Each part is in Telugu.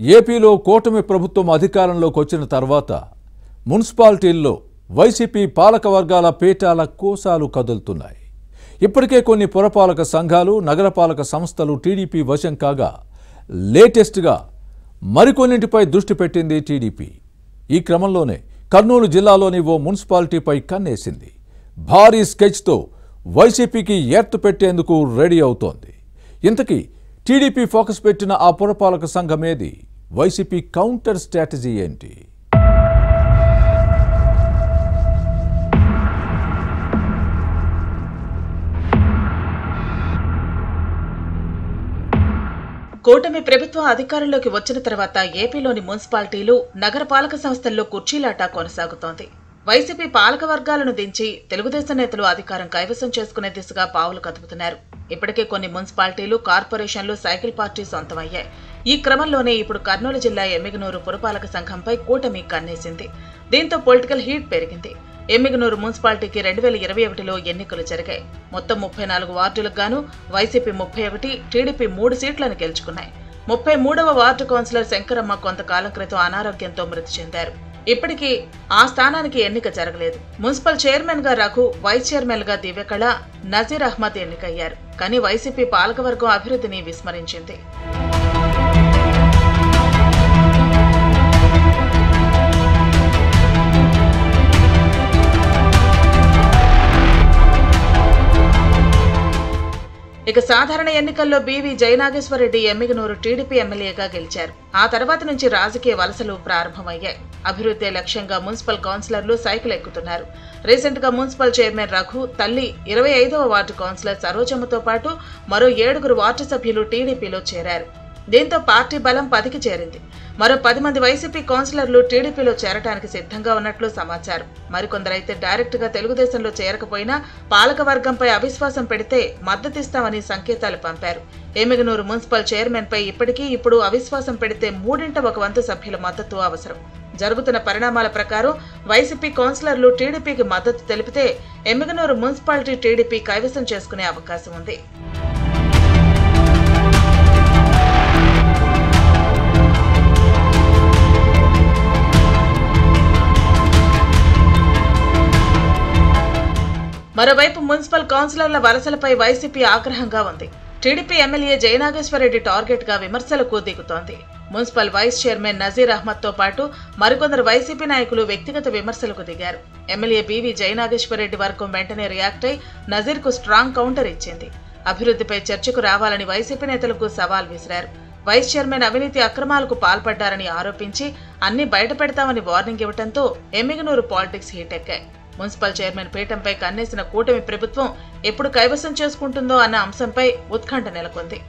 ఏపీలో కూటమి ప్రభుత్వం అధికారంలోకి వచ్చిన తర్వాత మున్సిపాలిటీల్లో వైసీపీ పాలక వర్గాల పీఠాల కోసాలు కదులుతున్నాయి. ఇప్పటికే కొన్ని పురపాలక సంఘాలు, నగరపాలక సంస్థలు టీడీపీ వశం కాగా లేటెస్ట్గా మరికొన్నింటిపై దృష్టి పెట్టింది టీడీపీ. ఈ క్రమంలోనే కర్నూలు జిల్లాలోని ఓ మున్సిపాలిటీపై కన్నేసింది. భారీ స్కెచ్తో వైసీపీకి ఎర్త్ పెట్టేందుకు రెడీ అవుతోంది. ఇంతకీ టీడీపీ ఫోకస్ పెట్టిన ఆ పురపాలక సంఘం ఏది? వైసీపీ కౌంటర్ స్ట్రాటజీ ఏంటి? కూటమి ప్రభుత్వం అధికారంలోకి వచ్చిన తర్వాత ఏపీలోని మున్సిపాలిటీలు, నగరపాలక సంస్థల్లో కుర్చీలాట కొనసాగుతోంది. వైసీపీ పాలక వర్గాలను దించి తెలుగుదేశం నేతలు అధికారం కైవసం చేసుకునే దిశగా పావులు కదుపుతున్నారు. ఇప్పటికే కొన్ని మున్సిపాలిటీలు, కార్పొరేషన్లు సైకిల్ పార్టీ సొంతమయ్యాయి. ఈ క్రమంలోనే ఇప్పుడు కర్నూలు జిల్లా ఎమ్మిగనూరు పురపాలక సంఘంపై కూటమి కన్నేసింది. దీంతో పొలిటికల్ హీట్ పెరిగింది. ఎమ్మిగనూరు మున్సిపాలిటీకి 2021లో ఎన్నికలు జరిగాయి. మొత్తం 34 వార్డులకు గాను వైసీపీ 31, టీడీపీ 3 సీట్లను గెలుచుకున్నాయి. 33వ వార్డు కౌన్సిలర్ శంకరమ్మ కొంతకాలం క్రితం అనారోగ్యంతో మృతి చెందారు. ఇప్పటికీ ఆ స్థానానికి ఎన్నిక జరగలేదు. మున్సిపల్ చైర్మన్ గా రఘు, వైస్ చైర్మన్ గా దివ్యకళ, నజీర్ అహ్మద్ ఎన్నికయ్యారు. కానీ వైసీపీ పాలకవర్గం అభివృద్ధిని విస్మరించింది. ఇక సాధారణ ఎన్నికల్లో బీవీ జయనాగేశ్వరరెడ్డి ఎమ్మిగనూరు టీడీపీ ఎమ్మెల్యేగా గెలిచారు. ఆ తర్వాత నుంచి రాజకీయ వలసలు ప్రారంభమయ్యాయి. అభివృద్ధి లక్ష్యంగా మున్సిపల్ కౌన్సిలర్లు సైకిల్ ఎక్కుతున్నారు. రీసెంట్ గా మున్సిపల్ చైర్మన్ రఘు తల్లి 25వ వార్డు కౌన్సిలర్ సరోజమ్మతో పాటు మరో 7 వార్డు సభ్యులు టీడీపీలో చేరారు. దీంతో పార్టీ బలం 10కి చేరింది. మరో 10 మంది వైసీపీ కౌన్సిలర్లు టీడీపీలో చేరటానికి సిద్ధంగా ఉన్నట్లు సమాచారం. మరికొందరైతే డైరెక్ట్ గా తెలుగుదేశంలో చేరకపోయినా పాలక వర్గంపై అవిశ్వాసం పెడితే మద్దతిస్తామని సంకేతాలు పంపారు. ఎమ్మిగనూరు మున్సిపల్ చైర్మన్ పై ఇప్పుడు అవిశ్వాసం పెడితే 1/3 సభ్యుల మద్దతు అవసరం. జరుగుతున్న పరిణామాల ప్రకారం వైసీపీ కౌన్సిలర్లు టీడీపీకి మద్దతు తెలిపితే ఎమ్మిగనూరు మున్సిపాలిటీ టీడీపీ కైవసం చేసుకునే అవకాశం ఉంది. మరోవైపు మున్సిపల్ కౌన్సిలర్ల వలసలపై వైసీపీ ఆగ్రహంగా ఉంది. టీడీపీ ఎమ్మెల్యే జయనాగేశ్వరరెడ్డి టార్గెట్ గా విమర్శలకు దిగుతోంది. Municipal vice chairman Nazir Ahmed తో పాటు మరికొందరు వైసీపీ నాయకులు వ్యక్తిగత విమర్శలకు దిగారు. ఎమ్మెల్యే బీవీ జయనాగేశ్వరరెడ్డి వర్గం వెంటనే రియాక్ట్ అయి నజీర్ కు స్ట్రాంగ్ కౌంటర్ ఇచ్చింది. అభివృద్ధిపై చర్చకు రావాలని వైసీపీ నేతలకు సవాల్ విసిరారు. వైస్ చైర్మన్ అవినీతి అక్రమాలకు పాల్పడ్డారని ఆరోపించి అన్ని బయటపెడతామని వార్నింగ్ ఇవ్వడంతో ఎమ్మిగనూరు పాలిటిక్స్ హీట్ ఎక్కాయి. మున్సిపల్ చైర్మన్ పీఠంపై కన్నేసిన కూటమి ప్రభుత్వం ఎప్పుడు కైవసం చేసుకుంటుందో అన్న అంశంపై ఉత్కంఠ నెలకొంది.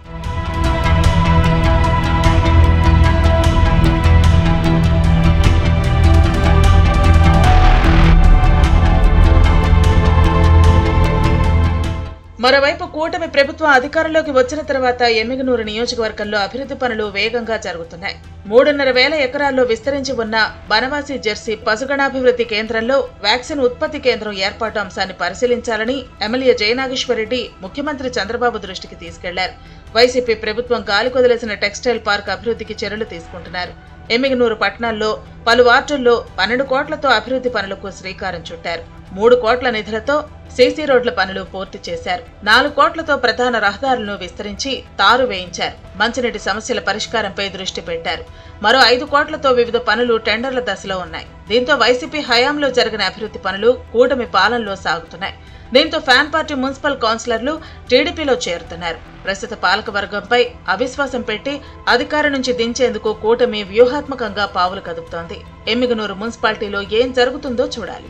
మరోవైపు కూటమి ప్రభుత్వం అధికారంలోకి వచ్చిన తర్వాత ఎమ్మిగనూరు నియోజకవర్గంలో అభివృద్ధి పనులు వేగంగా జరుగుతున్నాయి. 3,500 ఎకరాల్లో విస్తరించి ఉన్న బనవాసి జెర్సీ పశుగణాభివృద్ధి కేంద్రంలో వ్యాక్సిన్ ఉత్పత్తి కేంద్రం ఏర్పాటు అంశాన్ని పరిశీలించాలని ఎమ్మెల్యే జయనాగేశ్వరరెడ్డి ముఖ్యమంత్రి చంద్రబాబు దృష్టికి తీసుకెళ్లారు. వైసీపీ ప్రభుత్వం గాలికొదిలేసిన టెక్స్టైల్ పార్క్ అభివృద్ధికి చర్యలు తీసుకుంటున్నారు. ఎమ్మిగనూరు పట్టణంలో పలు వార్డుల్లో 12 కోట్లతో అభివృద్ధి పనులకు శ్రీకారం చుట్టారు. 3 కోట్ల నిధులతో సీసీ రోడ్ల పనులు పూర్తి చేశారు. 4 కోట్లతో ప్రధాన రహదారులను విస్తరించి తారు వేయించారు. మంచినీటి సమస్యల పరిష్కారంపై దృష్టి పెట్టారు. మరో 5 కోట్లతో వివిధ పనులు టెండర్ల దశలో ఉన్నాయి. దీంతో వైసీపీ హయాంలో జరిగిన అభివృద్ధి పనులు కూటమి పాలనలో సాగుతున్నాయి. దీంతో ఫ్యాన్ పార్టీ మున్సిపల్ కౌన్సిలర్లు టీడీపీలో చేరుతున్నారు. ప్రస్తుత పాలక వర్గంపై అవిశ్వాసం పెట్టి అధికారం నుంచి దించేందుకు కూటమి వ్యూహాత్మకంగా పావులు కదుపుతోంది. ఎమ్మిగనూరు మున్సిపాలిటీలో ఏం జరుగుతుందో చూడాలి.